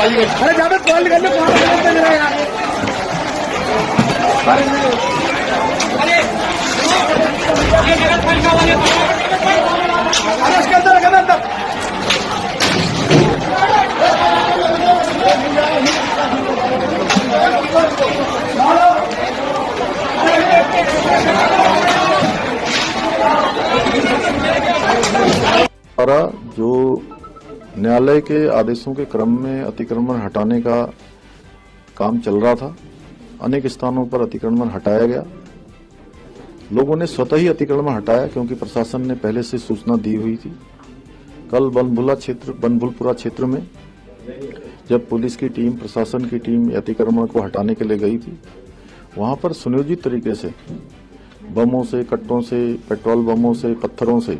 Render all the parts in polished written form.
अरे ज्यादा कॉल करने द्वारा जो न्यायालय के आदेशों के क्रम में अतिक्रमण हटाने का काम चल रहा था, अनेक स्थानों पर अतिक्रमण हटाया गया। लोगों ने स्वतः ही अतिक्रमण हटाया क्योंकि प्रशासन ने पहले से सूचना दी हुई थी। कल बनभुलपुरा क्षेत्र में जब पुलिस की टीम, प्रशासन की टीम अतिक्रमण को हटाने के लिए गई थी, वहां पर सुनियोजित तरीके से बमों से, कट्टों से, पेट्रोल बमों से, पत्थरों से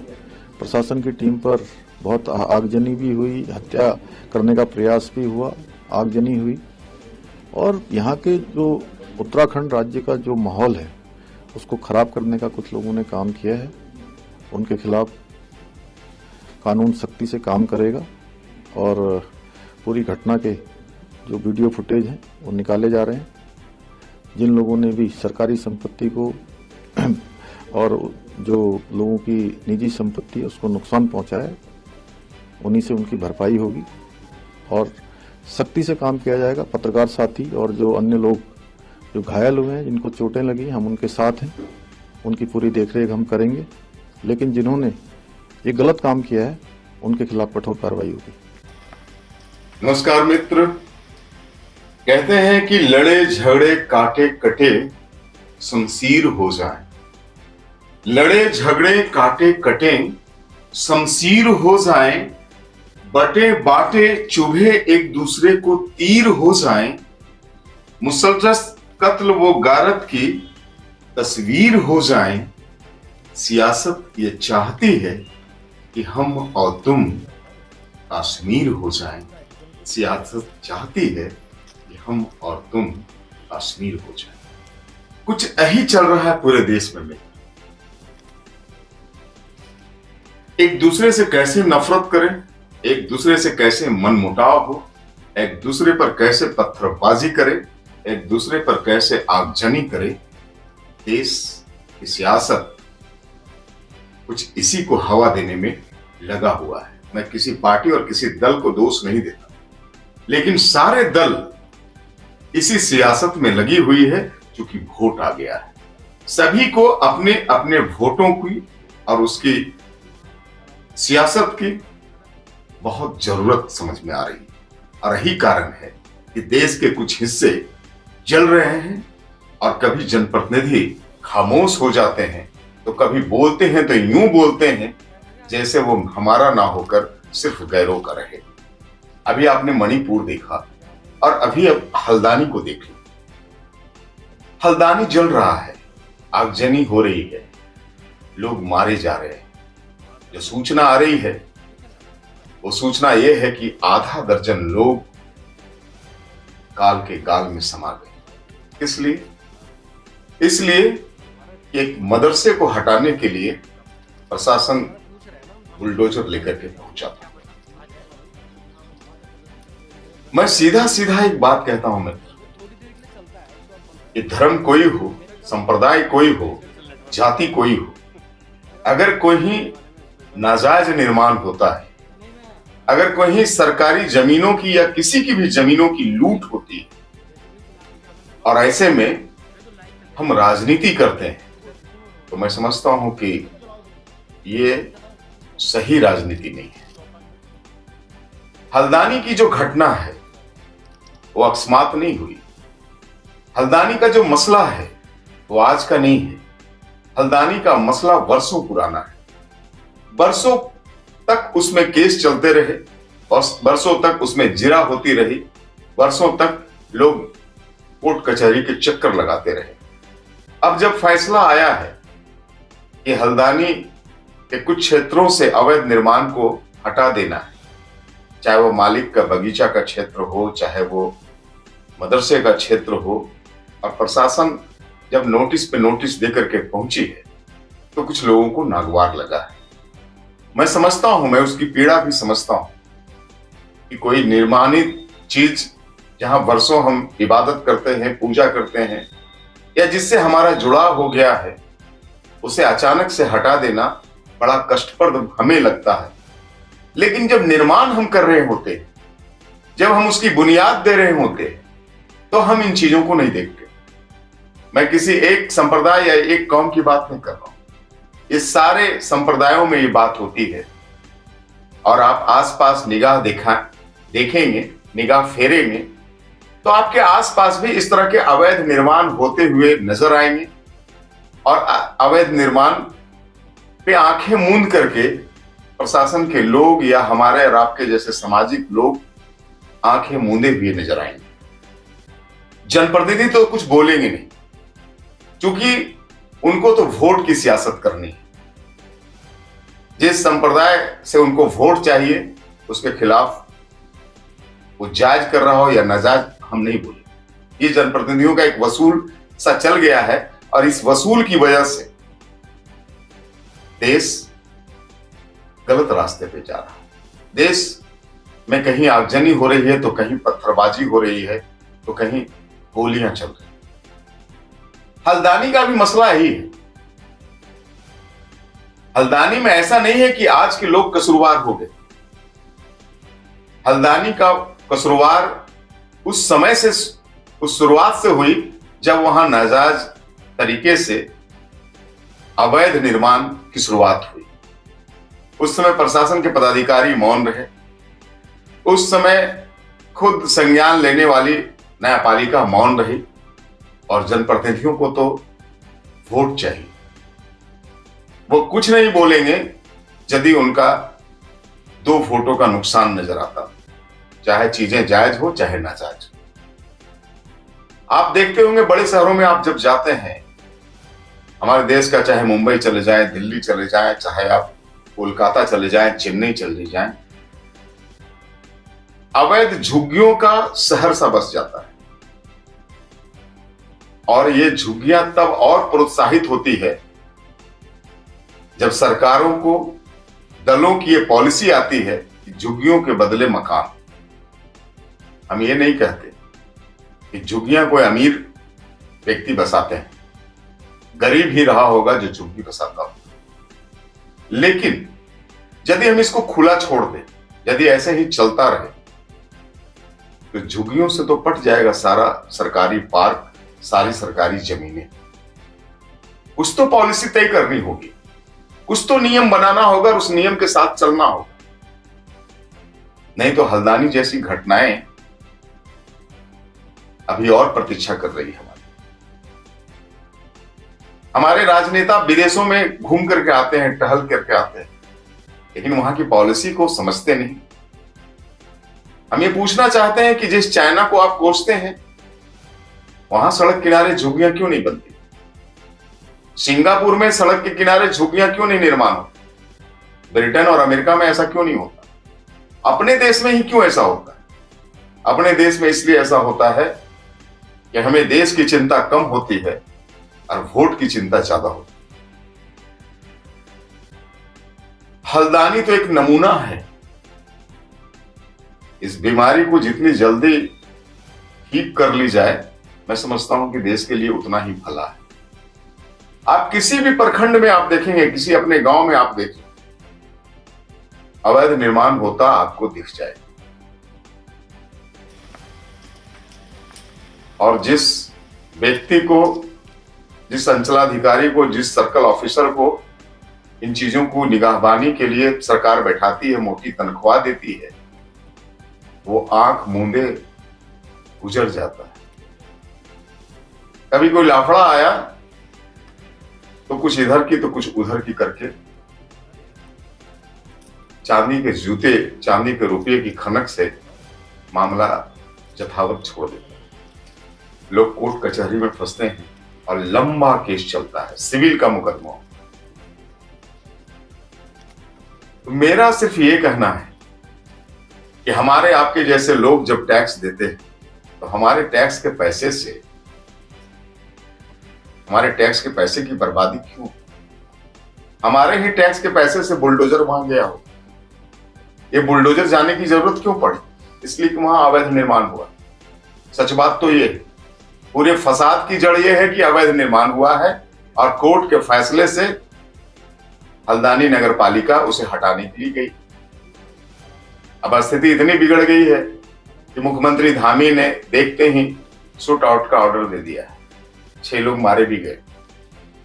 प्रशासन की टीम पर बहुत आगजनी भी हुई, हत्या करने का प्रयास भी हुआ, आगजनी हुई। और यहाँ के जो उत्तराखंड राज्य का जो माहौल है उसको खराब करने का कुछ लोगों ने काम किया है। उनके खिलाफ कानून सख्ती से काम करेगा और पूरी घटना के जो वीडियो फुटेज हैं वो निकाले जा रहे हैं। जिन लोगों ने भी सरकारी संपत्ति को और जो लोगों की निजी संपत्ति है उसको नुकसान पहुंचाया, उन्हीं से उनकी भरपाई होगी और सख्ती से काम किया जाएगा। पत्रकार साथी और जो अन्य लोग जो घायल हुए हैं, जिनको चोटें लगी, हम उनके साथ हैं, उनकी पूरी देखरेख हम करेंगे। लेकिन जिन्होंने ये गलत काम किया है उनके खिलाफ कठोर कार्रवाई होगी। नमस्कार मित्र, कहते हैं कि लड़े झगड़े काटे कटे शमशीर हो जाए। लड़े झगड़े काटे कटे शमशीर हो जाए, बटे बाटे चुभे एक दूसरे को तीर हो जाए, मुसलसल कत्ल वो गारत की तस्वीर हो जाए। सियासत ये चाहती है कि हम और तुम कश्मीर हो जाएं। सियासत चाहती है कि हम और तुम कश्मीर हो जाएं। कुछ यही चल रहा है पूरे देश में। एक दूसरे से कैसे नफरत करें, एक दूसरे से कैसे मनमुटाव हो, एक दूसरे पर कैसे पत्थरबाजी करें, एक दूसरे पर कैसे आगजनी करे। देश की सियासत कुछ इसी को हवा देने में लगा हुआ है। मैं किसी पार्टी और किसी दल को दोष नहीं देता, लेकिन सारे दल इसी सियासत में लगी हुई है क्योंकि वोट आ गया है। सभी को अपने अपने वोटों की और उसकी सियासत की बहुत जरूरत समझ में आ रही है। और यही कारण है कि देश के कुछ हिस्से जल रहे हैं और कभी जनप्रतिनिधि खामोश हो जाते हैं, तो कभी बोलते हैं तो यूं बोलते हैं जैसे वो हमारा ना होकर सिर्फ गैरों का रहे। अभी आपने मणिपुर देखा और अभी अब हल्द्वानी को देख लो। हल्द्वानी जल रहा है, आगजनी हो रही है, लोग मारे जा रहे हैं। जो सूचना आ रही है वो सूचना ये है कि आधा दर्जन लोग काल के गाल में समा गए। इसलिए एक मदरसे को हटाने के लिए प्रशासन बुलडोजर लेकर के पहुंचा था। मैं सीधा सीधा एक बात कहता हूं मित्र, ये धर्म कोई हो, संप्रदाय कोई हो, जाति कोई हो, अगर कोई नाजायज निर्माण होता है, अगर कोई सरकारी जमीनों की या किसी की भी जमीनों की लूट होती है और ऐसे में हम राजनीति करते हैं, तो मैं समझता हूं कि ये सही राजनीति नहीं है। हल्द्वानी की जो घटना है वो अकस्मात नहीं हुई। हल्द्वानी का जो मसला है वो आज का नहीं है। हल्द्वानी का मसला वर्षों पुराना है। वर्षों तक उसमें केस चलते रहे, वर्षों तक उसमें जिरा होती रही, वर्षों तक लोग कोर्ट कचहरी के चक्कर लगाते रहे। अब जब फैसला आया है कि हल्द्वानी के कुछ क्षेत्रों से अवैध निर्माण को हटा देना है, चाहे वो मालिक का बगीचा का क्षेत्र हो, चाहे वो मदरसे का क्षेत्र हो, और प्रशासन जब नोटिस पे नोटिस देकर के पहुंची है, तो कुछ लोगों को नागवार लगा है। मैं समझता हूं, मैं उसकी पीड़ा भी समझता हूं कि कोई निर्माणित चीज जहां वर्षों हम इबादत करते हैं, पूजा करते हैं, या जिससे हमारा जुड़ाव हो गया है, उसे अचानक से हटा देना बड़ा कष्टप्रद हमें लगता है। लेकिन जब निर्माण हम कर रहे होते हैं, जब हम उसकी बुनियाद दे रहे होते हैं, तो हम इन चीजों को नहीं देखते। मैं किसी एक संप्रदाय या एक कौम की बात नहीं कर रहा हूं, इस सारे संप्रदायों में ये बात होती है। और आप आसपास निगाह देखेंगे, निगाह फेरेंगे, तो आपके आसपास भी इस तरह के अवैध निर्माण होते हुए नजर आएंगे। और अवैध निर्माण पे आंखें मूंद करके प्रशासन के लोग या हमारे और आपके जैसे सामाजिक लोग आंखें मूंदे हुए नजर आएंगे। जनप्रतिनिधि तो कुछ बोलेंगे नहीं, क्योंकि उनको तो वोट की सियासत करनी है। जिस संप्रदाय से उनको वोट चाहिए, उसके खिलाफ वो जायज कर रहा हो या नाजायज, हम नहीं बोले। ये जनप्रतिनिधियों का एक वसूल सा चल गया है, और इस वसूल की वजह से देश गलत रास्ते पे जा रहा है। देश में कहीं आगजनी हो रही है, तो कहीं पत्थरबाजी हो रही है, तो कहीं गोलियां चल रही है। हल्द्वानी का भी मसला यही है। हल्द्वानी में ऐसा नहीं है कि आज के लोग कसूरवार हो गए। हल्द्वानी का कसूरवार उस समय से, उस शुरुआत से हुई जब वहां नाजायज तरीके से अवैध निर्माण की शुरुआत हुई। उस समय प्रशासन के पदाधिकारी मौन रहे। उस समय खुद संज्ञान लेने वाली न्यायपालिका मौन रही, और जनप्रतिनिधियों को तो वोट चाहिए। वो कुछ नहीं बोलेंगे यदि उनका 2 वोटों का नुकसान नजर आता, चाहे चीजें जायज हो चाहे नाजायज। आप देखते होंगे बड़े शहरों में आप जब जाते हैं, हमारे देश का, चाहे मुंबई चले जाए, दिल्ली चले जाए, चाहे आप कोलकाता चले जाएं, चेन्नई चले जाएं, अवैध झुग्गियों का शहर सा बस जाता है। और ये झुग्गियां तब और प्रोत्साहित होती है जब सरकारों को, दलों की ये पॉलिसी आती है कि झुग्गियों के बदले मकान। हम ये नहीं कहते कि झुग्गियां कोई अमीर व्यक्ति बसाते हैं, गरीब ही रहा होगा जो झुग्गी बसाता हो। लेकिन यदि हम इसको खुला छोड़ दें, यदि ऐसे ही चलता रहे, तो झुग्गियों से तो पट जाएगा सारा सरकारी पार्क, सारी सरकारी जमीनें। कुछ तो पॉलिसी तय करनी होगी, कुछ तो नियम बनाना होगा, और उस नियम के साथ चलना होगा। नहीं तो हल्द्वानी जैसी घटनाएं अभी और प्रतीक्षा कर रही है। हमारे राजनेता विदेशों में घूम करके आते हैं, टहल करके आते हैं, लेकिन वहां की पॉलिसी को समझते नहीं। हम ये पूछना चाहते हैं कि जिस चाइना को आप कोसते हैं, वहां सड़क किनारे झुग्गियां क्यों नहीं बनती? सिंगापुर में सड़क के किनारे झुग्गियां क्यों नहीं निर्माण होती? ब्रिटेन और अमेरिका में ऐसा क्यों नहीं होता? अपने देश में ही क्यों ऐसा होता है? अपने देश में इसलिए ऐसा होता है कि हमें देश की चिंता कम होती है और वोट की चिंता ज्यादा होती है। हल्द्वानी तो एक नमूना है। इस बीमारी को जितनी जल्दी ठीक कर ली जाए, मैं समझता हूं कि देश के लिए उतना ही भला है। आप किसी भी प्रखंड में आप देखेंगे, किसी अपने गांव में आप देखें, अवैध निर्माण होता आपको दिख जाए। और जिस व्यक्ति को, जिस अंचलाधिकारी को, जिस सर्कल ऑफिसर को इन चीजों को निगाहबानी के लिए सरकार बैठाती है, मोटी तनख्वाह देती है, वो आंख मूंदे गुजर जाता है। कभी कोई लाफड़ा आया तो कुछ इधर की तो कुछ उधर की करके चांदी के जूते, चांदी के रुपये की खनक से मामला यथावत छोड़ देता है। लोग कोर्ट कचहरी में फंसते हैं और लंबा केस चलता है, सिविल का मुकदमा। तो मेरा सिर्फ ये कहना है कि हमारे आपके जैसे लोग जब टैक्स देते हैं, तो हमारे टैक्स के पैसे से, हमारे टैक्स के पैसे की बर्बादी क्यों? हमारे ही टैक्स के पैसे से बुलडोजर वहां गया हो, ये बुलडोजर जाने की जरूरत क्यों पड़ी? इसलिए कि वहां अवैध निर्माण हुआ। सच बात तो ये है, पूरे फसाद की जड़ ये है कि अवैध निर्माण हुआ है और कोर्ट के फैसले से हल्द्वानी नगर पालिका उसे हटाने के लिए गई। अब स्थिति इतनी बिगड़ गई है कि मुख्यमंत्री धामी ने देखते ही शूट आउट का ऑर्डर दे दिया है। 6 लोग मारे भी गए।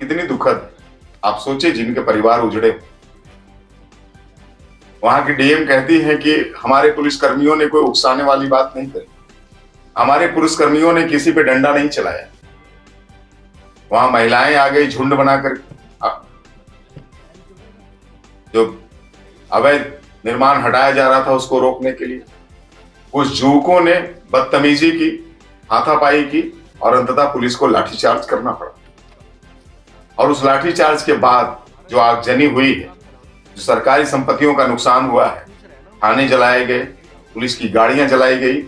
कितनी दुखद, आप सोचे जिनके परिवार उजड़े। वहां की डीएम कहती है कि हमारे पुलिसकर्मियों ने कोई उकसाने वाली बात नहीं करी, हमारे पुलिसकर्मियों ने किसी पे डंडा नहीं चलाया। वहां महिलाएं आ गई झुंड बनाकर, जो अवैध निर्माण हटाया जा रहा था उसको रोकने के लिए। कुछ युवकों ने बदतमीजी की, हाथापाई की और अंततः पुलिस को लाठीचार्ज करना पड़ा। और उस लाठीचार्ज के बाद जो आगजनी हुई है, जो सरकारी संपत्तियों का नुकसान हुआ है, थाने जलाए गए, पुलिस की गाड़ियां जलाई गई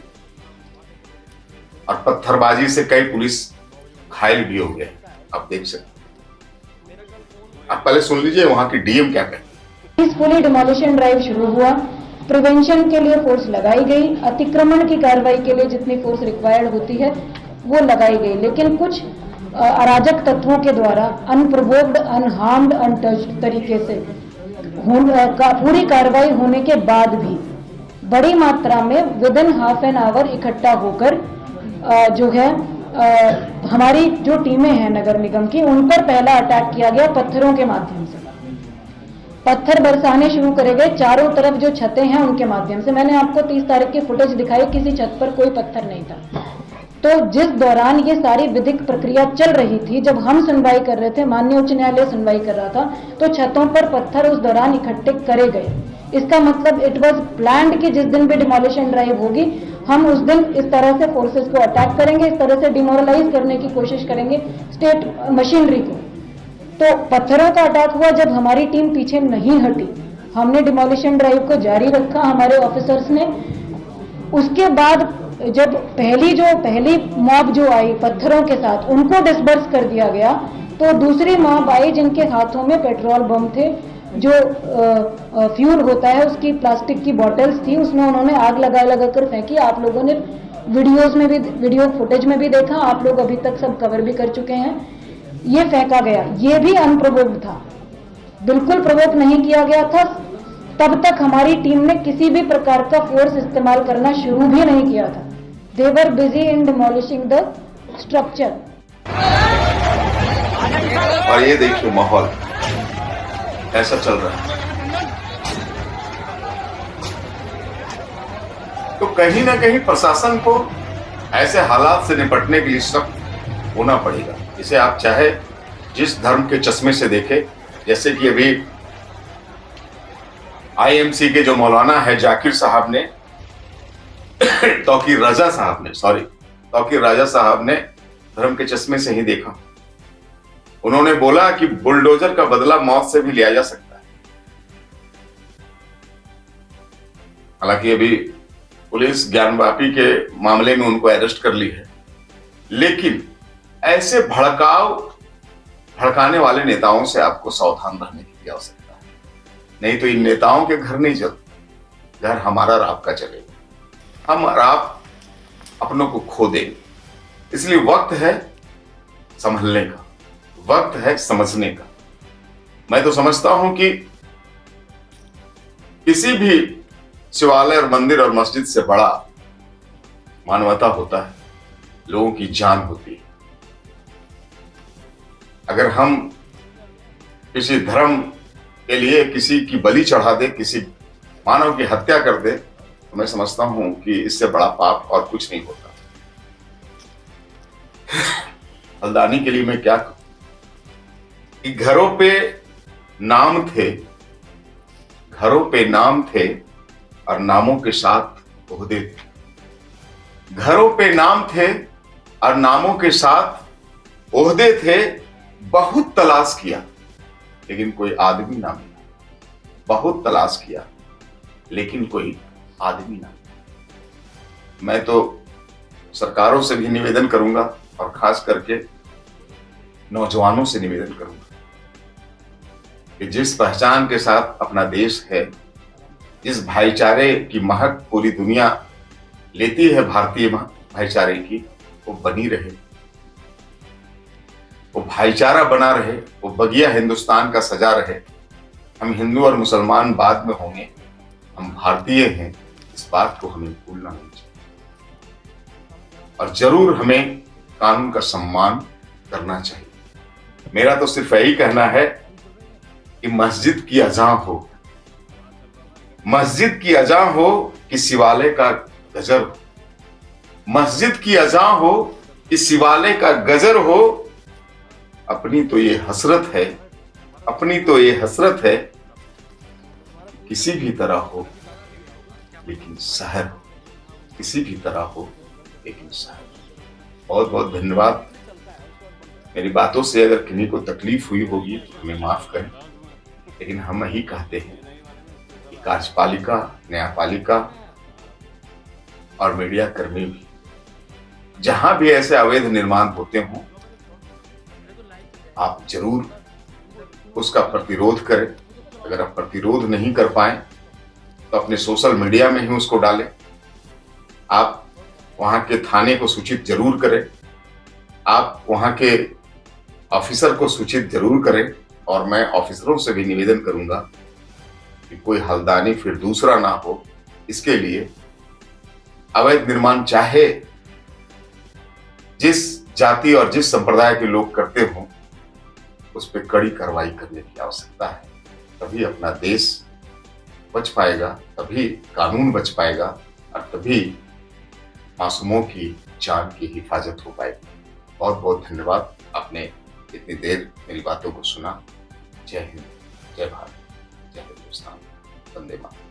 और पत्थरबाजी से कई पुलिस घायल भी हो गए। आप देख सकते। आप पहले सुन लीजिए वहां की डीएम क्या कहती है। पीसफुली डिमोलिशन ड्राइव शुरू हुआ, प्रिवेंशन के लिए फोर्स लगाई गई, अतिक्रमण की कार्रवाई के लिए जितनी फोर्स रिक्वायर्ड होती है वो लगाई गई, लेकिन कुछ अराजक तत्वों के द्वारा अनप्रोवोक्ड, अनहार्म्ड, अनटच्ड तरीके से पूरी कार्रवाई होने के बाद भी बड़ी मात्रा में with in half an hour इकट्ठा होकर जो है हमारी जो टीमें हैं नगर निगम की, उन पर पहला अटैक किया गया पत्थरों के माध्यम से। पत्थर बरसाने शुरू करे गए चारों तरफ, जो छतें हैं उनके माध्यम से। मैंने आपको 30 तारीख की फुटेज दिखाई, किसी छत पर कोई पत्थर नहीं था। तो जिस दौरान ये सारी विधिक प्रक्रिया चल रही थी, जब हम सुनवाई कर रहे थे, माननीय उच्च न्यायालय सुनवाई कर रहा था, तो छतों पर पत्थर उस दौरान इकट्ठे करे गए। इसका मतलब इट वाज प्लान्ड कि जिस दिन भी डिमोलिशन ड्राइव होगी हम उस दिन इस तरह से फोर्सेस को अटैक करेंगे, इस तरह से डिमोरलाइज करने की कोशिश करेंगे स्टेट मशीनरी को। तो पत्थरों का अटैक हुआ जब हमारी टीम पीछे नहीं हटी, हमने डिमोलिशन ड्राइव को जारी रखा हमारे ऑफिसर्स ने। उसके बाद जब पहली मॉब जो आई पत्थरों के साथ, उनको डिस्बर्स कर दिया गया, तो दूसरी मॉब आई जिनके हाथों में पेट्रोल बम थे, जो फ्यूल होता है उसकी प्लास्टिक की बॉटल्स थी, उसमें उन्होंने आग लगा कर फेंकी। आप लोगों ने वीडियो फुटेज में भी देखा, आप लोग अभी तक सब कवर भी कर चुके हैं। ये फेंका गया, ये भी अनप्रोवोक्ड था, बिल्कुल प्रोवोक नहीं किया गया था। तब तक हमारी टीम ने किसी भी प्रकार का फोर्स इस्तेमाल करना शुरू भी नहीं किया था। They were busy in demolishing the structure. और ये देखिए माहौल ऐसा चल रहा है। तो कहीं ना कहीं प्रशासन को ऐसे हालात से निपटने के लिए सख्त होना पड़ेगा। इसे आप चाहे जिस धर्म के चश्मे से देखें, जैसे कि अभी आईएमसी के जो मौलाना है जाकिर साहब ने तौकीर राजा साहब ने धर्म के चश्मे से ही देखा। उन्होंने बोला कि बुलडोजर का बदला मौत से भी लिया जा सकता है। हालांकि अभी पुलिस ज्ञानवापी के मामले में उनको अरेस्ट कर ली है, लेकिन ऐसे भड़काने वाले नेताओं से आपको सावधान रहने की आवश्यकता है। नहीं तो इन नेताओं के घर नहीं चलते, घर हमारा और आपका चलेगा। हम और आप अपनों को खो देंगे। इसलिए वक्त है संभलने का, वक्त है समझने का। मैं तो समझता हूं कि किसी भी शिवालय और मंदिर और मस्जिद से बड़ा मानवता होता है, लोगों की जान होती है। अगर हम किसी धर्म के लिए किसी की बलि चढ़ा दे, किसी मानव की हत्या कर दे, तो मैं समझता हूं कि इससे बड़ा पाप और कुछ नहीं होता। हल्द्वानी के लिए मैं क्या कहूं कि घरों पे नाम थे और नामों के साथ ओहदे थे। घरों पे नाम थे और नामों के साथ ओहदे थे। बहुत तलाश किया लेकिन कोई आदमी ना मिला। बहुत तलाश किया लेकिन कोई आदमी ना मिला। मैं तो सरकारों से भी निवेदन करूंगा और खास करके नौजवानों से निवेदन करूंगा कि जिस पहचान के साथ अपना देश है, जिस भाईचारे की महक पूरी दुनिया लेती है भारतीय भाईचारे की, वो बनी रहे, वो भाईचारा बना रहे, वो बगिया हिंदुस्तान का सजा रहे। हम हिंदू और मुसलमान बाद में होंगे, हम भारतीय हैं, इस बात को हमें भूलना नहीं चाहिए। और जरूर हमें कानून का सम्मान करना चाहिए। मेरा तो सिर्फ यही कहना है कि मस्जिद की अजान हो, मस्जिद की अजान हो कि शिवालय का गजर हो, मस्जिद की अजान हो कि शिवालय का गजर हो। अपनी तो ये हसरत है, अपनी तो ये हसरत है, किसी भी तरह हो लेकिन शहर हो, किसी भी तरह हो लेकिन शहर। बहुत बहुत धन्यवाद। मेरी बातों से अगर किन्हीं को तकलीफ हुई होगी तो हमें माफ करें, लेकिन हम यही कहते हैं कि कार्यपालिका, न्यायपालिका और मीडिया कर्मी भी जहां भी ऐसे अवैध निर्माण होते हों, आप जरूर उसका प्रतिरोध करें। अगर आप प्रतिरोध नहीं कर पाए तो अपने सोशल मीडिया में ही उसको डालें। आप वहां के थाने को सूचित जरूर करें, आप वहां के ऑफिसर को सूचित जरूर करें। और मैं ऑफिसरों से भी निवेदन करूंगा कि कोई हल्द्वानी फिर दूसरा ना हो। इसके लिए अवैध निर्माण चाहे जिस जाति और जिस संप्रदाय के लोग करते हों, उस पर कड़ी कार्रवाई करने की आवश्यकता है। तभी अपना देश बच पाएगा, तभी कानून बच पाएगा और तभी मासूमों की जान की हिफाजत हो पाएगी। बहुत बहुत धन्यवाद, आपने इतनी देर मेरी बातों को सुना। जय हिंद, जय भारत, जय हिंदुस्तान, वंदे मातरम।